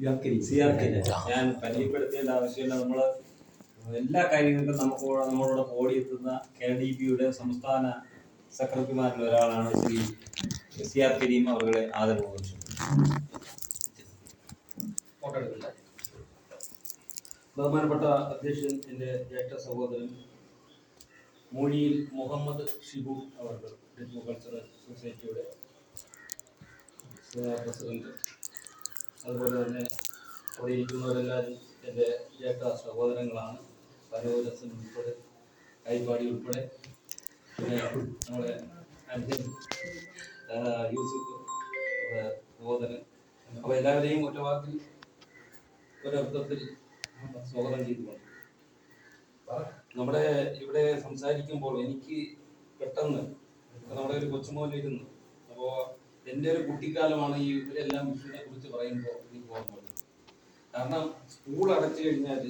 ഞാൻ പരിചയപ്പെടുത്തേണ്ട ആവശ്യമില്ല. നമ്മള് എല്ലാ കാര്യങ്ങൾക്കും നമ്മളോട് ഓടിയെത്തുന്ന KDPയുടെ സംസ്ഥാന സെക്രട്ടറിമാരിൽ ഒരാളാണ് ശ്രീ സിആർ കരീം. അവരുടെ ആദരവ് കുറിച്ചു. ബഹുമാനപ്പെട്ട അധ്യക്ഷൻ, എൻ്റെ ജ്യേഷ്ഠ സഹോദരൻ മൊഴിയിൽ മുഹമ്മദ് ഷിബു അവർ ഡിഗ്രി കൾച്ചറൽ സൊസൈറ്റിയുടെ പ്രസിഡന്റ്, അതുപോലെ തന്നെ അവിടെ ഇരിക്കുന്നവരെല്ലാവരും എൻ്റെ ജ്യേഷ്ഠ സഹോദരങ്ങളാണ്. പനോരസൻ ഉൾപ്പെടെ, കൈപ്പാടി ഉൾപ്പെടെ, പിന്നെ നമ്മുടെ അഞ്ചൻ യൂസുഫ് സഹോദരൻ, അപ്പോൾ എല്ലാവരെയും ഒറ്റ വാക്കിൽ ഒരർത്ഥത്തിൽ സ്വാഗതം ചെയ്തുകൊണ്ട് നമ്മുടെ ഇവിടെ സംസാരിക്കുമ്പോൾ എനിക്ക് പെട്ടെന്ന് നമ്മുടെ ഒരു കൊച്ചുമോനിരുന്നു. അപ്പോൾ എൻ്റെ ഒരു കുട്ടിക്കാലമാണ് ഈ ഇവരെല്ലാം വിഷുവിനെ കുറിച്ച് പറയുമ്പോൾ എനിക്ക് ഓർമ്മ. കാരണം സ്കൂൾ അടച്ചു കഴിഞ്ഞാൽ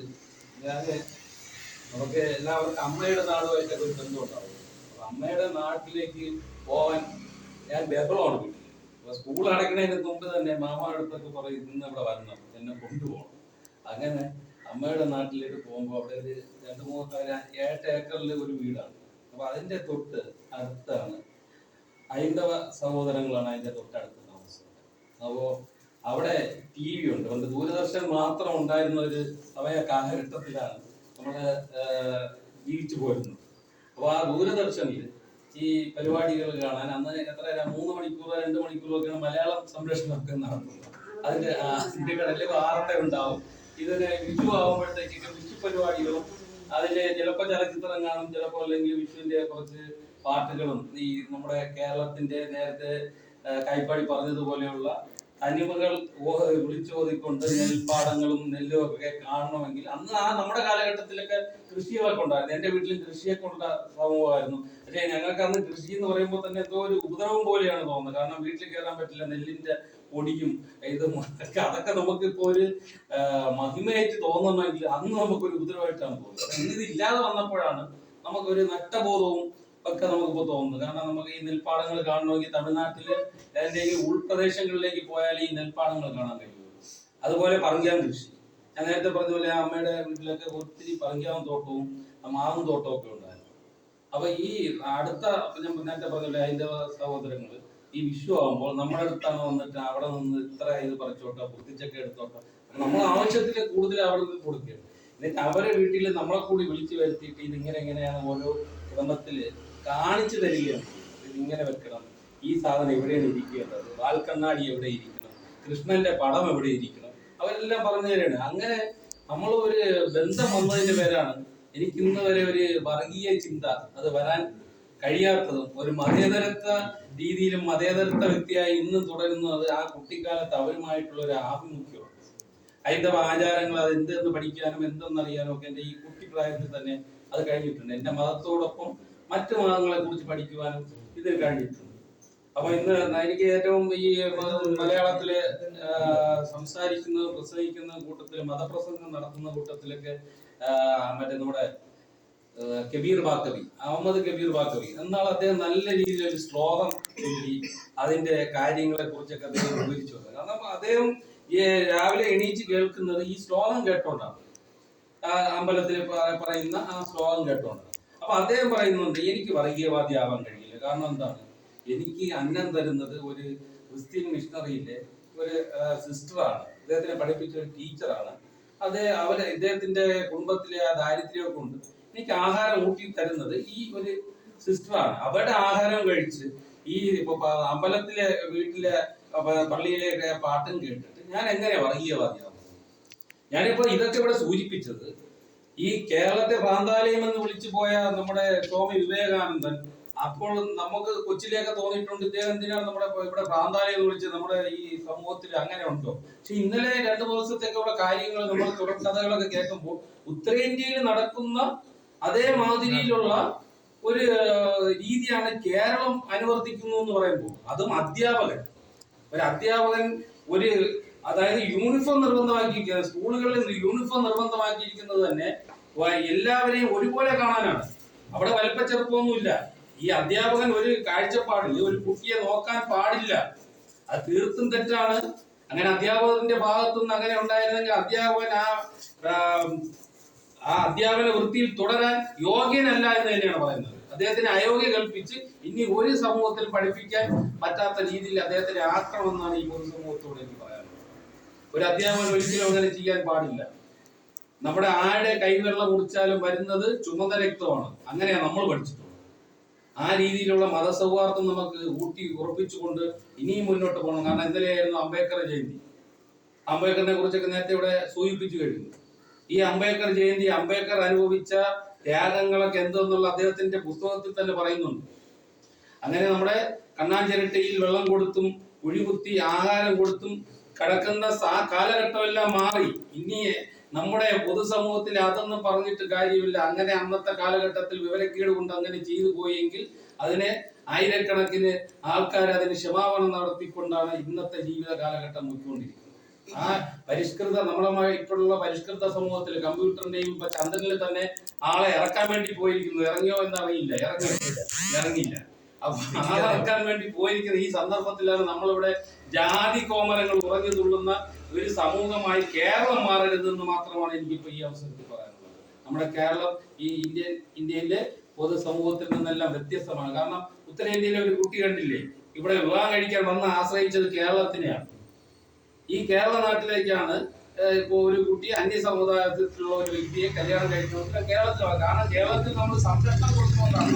നമുക്ക് എല്ലാവർക്കും അമ്മയുടെ നാടുമായിട്ടൊക്കെ ഒരു ബന്ധമുണ്ടാവും. അപ്പോൾ അമ്മയുടെ നാട്ടിലേക്ക് പോകാൻ ഞാൻ ബഹളമാണ് വീട്ടിൽ. അപ്പോൾ സ്കൂൾ അടയ്ക്കുന്നതിന് മുമ്പ് തന്നെ മാമായുടെ അടുത്തൊക്കെ പറയും ഇന്ന് ഇവിടെ വരണം, എന്നെ കൊണ്ടുപോകണം. അങ്ങനെ അമ്മയുടെ നാട്ടിലേക്ക് പോകുമ്പോൾ അവിടെ ഒരു 2-3 ഏക്കറിൽ ഒരു വീടാണ്. അപ്പോൾ അതിൻ്റെ തൊട്ട് അടുത്താണ് ഹൈന്ദവ സഹോദരങ്ങളാണ് അതിൻ്റെ തൊട്ടടുത്ത് താമസിക്കുന്നത്. അപ്പോൾ അവിടെ TV ഉണ്ട്. പണ്ട് ദൂരദർശൻ മാത്രം ഉണ്ടായിരുന്ന ഒരു സമയ കാലഘട്ടത്തിലാണ് നമ്മൾ ജീവിച്ചു പോരുന്നത്. അപ്പോൾ ആ ദൂരദർശനിൽ ഈ പരിപാടികൾ കാണാൻ അന്ന് 3 മണിക്കൂറോ 2 മണിക്കൂറോ ഒക്കെയാണ് മലയാളം സംരക്ഷണമൊക്കെ നടക്കുന്നത്. അതിൻ്റെ കടലിൽ വാർത്ത ഉണ്ടാവും. ഇതിന് വിഷു ആകുമ്പോഴത്തേക്കൊക്കെ വിഷു പരിപാടികളും അതില് ചിലപ്പോൾ ചലച്ചിത്രം കാണും, ചിലപ്പോൾ അല്ലെങ്കിൽ വിഷുവിന്റെ കുറച്ച് പാട്ടുകളും ഈ നമ്മുടെ കേരളത്തിന്റെ നേരത്തെ കൈപ്പാടി പറഞ്ഞതുപോലെയുള്ള തനിമകൾ വിളിച്ചോതിക്കൊണ്ട് നെൽപ്പാടങ്ങളും നെല്ലും ഒക്കെ കാണണമെങ്കിൽ അന്ന് നമ്മുടെ കാലഘട്ടത്തിലൊക്കെ കൃഷികളൊക്കെ ഉണ്ടായിരുന്നു. എൻ്റെ വീട്ടിലും കൃഷിയൊക്കെ ഉള്ള സമൂഹമായിരുന്നു. പക്ഷേ ഞങ്ങൾക്ക് അന്ന് കൃഷി എന്ന് പറയുമ്പോൾ തന്നെ എന്തോ ഒരു ഉപദ്രവം പോലെയാണ് തോന്നുന്നത്. കാരണം വീട്ടിൽ കയറാൻ പറ്റില്ല, നെല്ലിന്റെ പൊടിയും ഇതും അതൊക്കെ നമുക്കിപ്പോ ഒരു മഹിമയായിട്ട് തോന്നണമെങ്കിൽ അന്ന് നമുക്കൊരു ഉപദ്രവമായിട്ടാണ് തോന്നുന്നത്. ഇന്ന് ഇല്ലാതെ വന്നപ്പോഴാണ് നമുക്കൊരു നഷ്ടബോധവും ഒക്കെ നമുക്കിപ്പോ തോന്നുന്നത്. കാരണം നമുക്ക് ഈ നെൽപ്പാടങ്ങൾ കാണണമെങ്കിൽ തമിഴ്നാട്ടില് അതിന്റെ ഉൾപ്രദേശങ്ങളിലേക്ക് പോയാൽ ഈ നെൽപ്പാടങ്ങൾ കാണാൻ കഴിയുള്ളൂ. അതുപോലെ പറങ്കാൻ കൃഷി, ഞാൻ നേരത്തെ പറഞ്ഞ പോലെ അമ്മയുടെ വീട്ടിലൊക്കെ ഒത്തിരി പറങ്കാവും തോട്ടവും മാവും തോട്ടവും ഒക്കെ ഉണ്ടായിരുന്നു. അപ്പൊ ഈ അടുത്ത ഞാൻ നേരത്തെ പറഞ്ഞ പോലെ ഹൈന്ദവ സഹോദരങ്ങൾ ഈ വിഷു ആകുമ്പോൾ നമ്മുടെ അടുത്താണ് വന്നിട്ട് അവിടെ നിന്ന് ഇത്ര ഇത് പറിച്ചോട്ടോ, കുത്തിച്ചൊക്കെ എടുത്തോട്ടോ, നമ്മൾ ആവശ്യത്തിൽ കൂടുതൽ അവർക്ക് കൊടുക്കുകയാണ്. എന്നിട്ട് അവരെ വീട്ടിൽ നമ്മളെ കൂടി വിളിച്ചു വരുത്തിയിട്ട് ഇതിങ്ങനെ എങ്ങനെയാണ് ഓരോ കുടുംബത്തില് കാണിച്ചു തരികയാണ്. ഇതിങ്ങനെ വെക്കണം, ഈ സാധനം എവിടെയാണ് ഇരിക്കേണ്ടത്, വാൽക്കണ്ണാടി എവിടെ ഇരിക്കണം, കൃഷ്ണന്റെ പടം എവിടെ ഇരിക്കണം, അവരെല്ലാം പറഞ്ഞു തരാണ്. അങ്ങനെ നമ്മൾ ഒരു ബന്ധം വന്നതിന്റെ പേരാണ് എനിക്ക് ഇന്ന് വരെ ഒരു വർഗീയ ചിന്ത അത് വരാൻ കഴിയാത്തതും ഒരു മതേതരത്വ രീതിയിലും മതേതരത്വ വ്യക്തിയായി ഇന്നും തുടരുന്നത് ആ കുട്ടിക്കാലത്ത് അവരുമായിട്ടുള്ള ഒരു ആഭിമുഖ്യമാണ്. ഹൈന്ദവ ആചാരങ്ങൾ അത് എന്തെന്ന് പഠിക്കാനും എന്തെന്നറിയാനും ഒക്കെ എൻ്റെ ഈ കുട്ടിപ്രായത്തിൽ തന്നെ അത് കഴിഞ്ഞിട്ടുണ്ട്. എൻ്റെ മതത്തോടൊപ്പം മറ്റു മതങ്ങളെ കുറിച്ച് പഠിക്കുവാനും ഇതിൽ കഴിഞ്ഞിട്ടുണ്ട്. അപ്പൊ ഇന്ന് എനിക്ക് ഏറ്റവും ഈ മലയാളത്തില് സംസാരിക്കുന്ന പ്രസംഗിക്കുന്ന കൂട്ടത്തില് മതപ്രസംഗം നടത്തുന്ന കൂട്ടത്തിലൊക്കെ മറ്റേ നമ്മുടെ കബീർ ബാക്കവി, അഹമ്മദ് കബീർ ബാക്കവി എന്നാൽ അദ്ദേഹം നല്ല രീതിയിൽ ഒരു ശ്ലോകം ചൊല്ലി അതിന്റെ കാര്യങ്ങളെ കുറിച്ചൊക്കെ അദ്ദേഹം വിവരിച്ചു. കാരണം അദ്ദേഹം രാവിലെ എണീച്ച് കേൾക്കുന്നത് ഈ ശ്ലോകം കേട്ടോണ്ടാണ്, അമ്പലത്തിൽ പറയുന്ന ആ ശ്ലോകം കേട്ടോണ്ടാണ്. അപ്പൊ അദ്ദേഹം പറയുന്നുണ്ട് എനിക്ക് വർഗീയവാദി ആവാൻ കഴിയില്ല. കാരണം എന്താണ്, എനിക്ക് അന്നം തരുന്നത് ഒരു ക്രിസ്ത്യൻ മിഷണറിയിലെ ഒരു സിസ്റ്ററാണ്, ഇദ്ദേഹത്തിനെ പഠിപ്പിച്ച ഒരു ടീച്ചറാണ്. ഇദ്ദേഹത്തിന്റെ കുടുംബത്തിലെ ആ ദാരിദ്ര്യമൊക്കെ ഉണ്ട്. എനിക്ക് ആഹാരം ഊട്ടി തരുന്നത് ഈ ഒരു സിസ്റ്ററാണ്. അവരുടെ ആഹാരം കഴിച്ച് ഈ അമ്പലത്തിലെ വീട്ടിലെ പള്ളിയിലെ പാട്ടും കേട്ടിട്ട് ഞാൻ എങ്ങനെ വർഗീയവാദിയാവുന്നത്? ഞാനിപ്പോ ഇതൊക്കെ ഇവിടെ സൂചിപ്പിച്ചത് ഈ കേരളത്തെ ഭ്രാന്താലയം എന്ന് വിളിച്ചു പോയ നമ്മുടെ സ്വാമി വിവേകാനന്ദൻ അപ്പോൾ നമുക്ക് കൊച്ചിലേക്ക് തോന്നിയിട്ടുണ്ട് ഇദ്ദേഹം എന്തിനാണ് നമ്മുടെ ഇവിടെ ഭ്രാന്താലയം എന്ന് വിളിച്ചത്, നമ്മുടെ ഈ സമൂഹത്തിൽ അങ്ങനെ ഉണ്ടോ? പക്ഷെ ഇന്നലെ 2 ദിവസത്തേക്കുള്ള കാര്യങ്ങൾ നമ്മൾ തുടർക്കഥകളൊക്കെ കേൾക്കുമ്പോൾ ഉത്തരേന്ത്യയിൽ നടക്കുന്ന അതേ മാതിരിയിലുള്ള ഒരു രീതിയാണ് കേരളം അനുവർത്തിക്കുന്നു എന്ന് പറയുമ്പോൾ, അതും ഒരു അധ്യാപകൻ അതായത് യൂണിഫോം നിർബന്ധമാക്കിയിരിക്കുന്നത്, സ്കൂളുകളിൽ യൂണിഫോം നിർബന്ധമാക്കിയിരിക്കുന്നത് തന്നെ എല്ലാവരെയും ഒരുപോലെ കാണാനാണ്. അവിടെ വലിപ്പച്ചെറുപ്പമൊന്നുമില്ല. ഈ അധ്യാപകൻ ഒരു കാഴ്ചപ്പാടിൽ ഒരു കുട്ടിയെ നോക്കാൻ പാടില്ല, അത് തീർത്തും തെറ്റാണ്. അങ്ങനെ അധ്യാപകന്റെ ഭാഗത്തുനിന്ന് അങ്ങനെ ഉണ്ടായിരുന്നെങ്കിൽ അധ്യാപകൻ ആ അധ്യാപന വൃത്തിയിൽ തുടരാൻ യോഗ്യനല്ല എന്ന് തന്നെയാണ് പറയുന്നത്. അദ്ദേഹത്തിന് അയോഗ്യ കൽപ്പിച്ച് ഇനി ഒരു സമൂഹത്തിൽ പഠിപ്പിക്കാൻ പറ്റാത്ത രീതിയിൽ അദ്ദേഹത്തിനെ ആക്കണമെന്നാണ് ഈ പൊതുസമൂഹത്തോട് എനിക്ക് പറയാനുള്ളത്. ഒരു അധ്യാപകൻ ഒരിക്കലും അങ്ങനെ ചെയ്യാൻ പാടില്ല. നമ്മുടെ ആരുടെ കൈവെള്ളം കുടിച്ചാലും വരുന്നത് ചുമന്ന രക്തമാണ്, അങ്ങനെയാണ് നമ്മൾ പഠിച്ചിട്ടുള്ളത്. ആ രീതിയിലുള്ള മതസൗഹാർദ്ദം നമുക്ക് ഊട്ടി ഉറപ്പിച്ചുകൊണ്ട് ഇനിയും മുന്നോട്ട് പോകണം. കാരണം ഇന്നലെയായിരുന്നു അംബേദ്കർ ജയന്തി. അംബേദ്കറിനെ കുറിച്ചൊക്കെ നേരത്തെ ഇവിടെ സൂചിപ്പിച്ചു കഴിഞ്ഞു. ഈ അംബേദ്കർ ജയന്തി അംബേദ്കർ അനുഭവിച്ച ത്യാഗങ്ങളൊക്കെ എന്തെന്നുള്ള അദ്ദേഹത്തിന്റെ പുസ്തകത്തിൽ തന്നെ പറയുന്നുണ്ട്. അങ്ങനെ നമ്മുടെ കണ്ണാഞ്ചിരട്ടയിൽ വെള്ളം കൊടുത്തും കുഴികുത്തി ആഹാരം കൊടുത്തും കിടക്കുന്ന കാലഘട്ടമെല്ലാം മാറി. ഇനി നമ്മുടെ പൊതുസമൂഹത്തിൽ അതൊന്നും പറഞ്ഞിട്ട് കാര്യമില്ല. അങ്ങനെ അന്നത്തെ കാലഘട്ടത്തിൽ വിവരക്കേട് കൊണ്ട് അങ്ങനെ ചെയ്തു പോയെങ്കിൽ അതിനെ ആയിരക്കണക്കിന് ആൾക്കാർ അതിന് ക്ഷമാപണം നടത്തിക്കൊണ്ടാണ് ഇന്നത്തെ ജീവിത കാലഘട്ടം നോക്കിക്കൊണ്ടിരിക്കുന്നത്. ആ പരിഷ്കൃത ഇപ്പോഴുള്ള പരിഷ്കൃത സമൂഹത്തിൽ കമ്പ്യൂട്ടറിന്റെയും ഇപ്പൊ ചന്ദ്രനിൽ തന്നെ ആളെ ഇറക്കാൻ വേണ്ടി പോയിരിക്കുന്നു. ഇറങ്ങിയോ എന്നറിയില്ല, ഇറങ്ങിയില്ല. അപ്പൊ ആളെ ഇറക്കാൻ വേണ്ടി പോയിരിക്കുന്ന ഈ സന്ദർഭത്തിലാണ് നമ്മളിവിടെ ജാതി കോമരങ്ങൾ ഉറഞ്ഞു തുള്ളുന്ന ഒരു സമൂഹമായി കേരളം മാറരുതെന്ന് മാത്രമാണ് എനിക്കിപ്പോ ഈ അവസരത്തിൽ പറയാനുള്ളത്. നമ്മുടെ കേരളം ഈ ഇന്ത്യയിലെ പൊതുസമൂഹത്തിൽ നിന്നെല്ലാം വ്യത്യസ്തമാണ്. കാരണം ഉത്തരേന്ത്യയിലെ ഒരു കുട്ടി കണ്ടില്ലേ, ഇവിടെ വിവാഹം കഴിക്കാൻ വന്ന് ആശ്രയിച്ചത് കേരളത്തിനെയാണ്. ഈ കേരള നാട്ടിലേക്കാണ് ഇപ്പോ ഒരു കുട്ടി അന്യ സമുദായത്തിലുള്ള ഒരു വ്യക്തിയെ കല്യാണം കഴിക്കുന്നത് കേരളത്തിലാണ്. കാരണം കേരളത്തിൽ നമ്മൾ സംരക്ഷണം കൊടുക്കുന്നുണ്ടാണ്.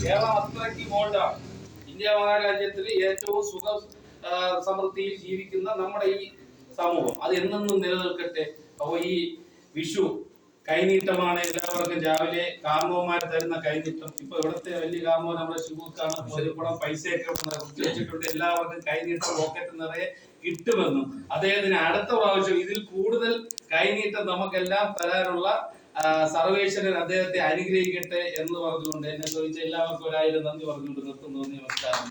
കേരളം അത്രയ്ക്ക് ബോൾഡാണ്. ഇന്ത്യ മഹാരാജ്യത്തിൽ ഏറ്റവും സമൃദ്ധിയിൽ ജീവിക്കുന്ന നമ്മുടെ ഈ സമൂഹം അത് എന്നെന്നും നിലനിൽക്കട്ടെ. അപ്പൊ ഈ വിഷു കൈനീട്ടമാണ് എല്ലാവർക്കും. രാവിലെ കാർന്നവന്മാർ തരുന്ന കൈനീട്ടം. ഇപ്പൊ ഇവിടുത്തെ വലിയ കാർന്നവൻ നമ്മുടെ ശിവക്കാണ്. ഒരുപാട് പൈസയൊക്കെ വെച്ചിട്ടുണ്ട്. എല്ലാവർക്കും കൈനീട്ടം പോക്കറ്റ് നിറയെ കിട്ടുമെന്നും അദ്ദേഹത്തിന് അടുത്ത പ്രാവശ്യം ഇതിൽ കൂടുതൽ കൈനീട്ടം നമുക്കെല്ലാം തരാനുള്ള സർവേശ്വരൻ അദ്ദേഹത്തെ അനുഗ്രഹിക്കട്ടെ എന്ന് പറഞ്ഞുകൊണ്ട് എന്നെ ചോദിച്ച എല്ലാവർക്കും 1000 നന്ദി പറഞ്ഞുകൊണ്ട് നിർത്തുന്നു. നമസ്കാരം.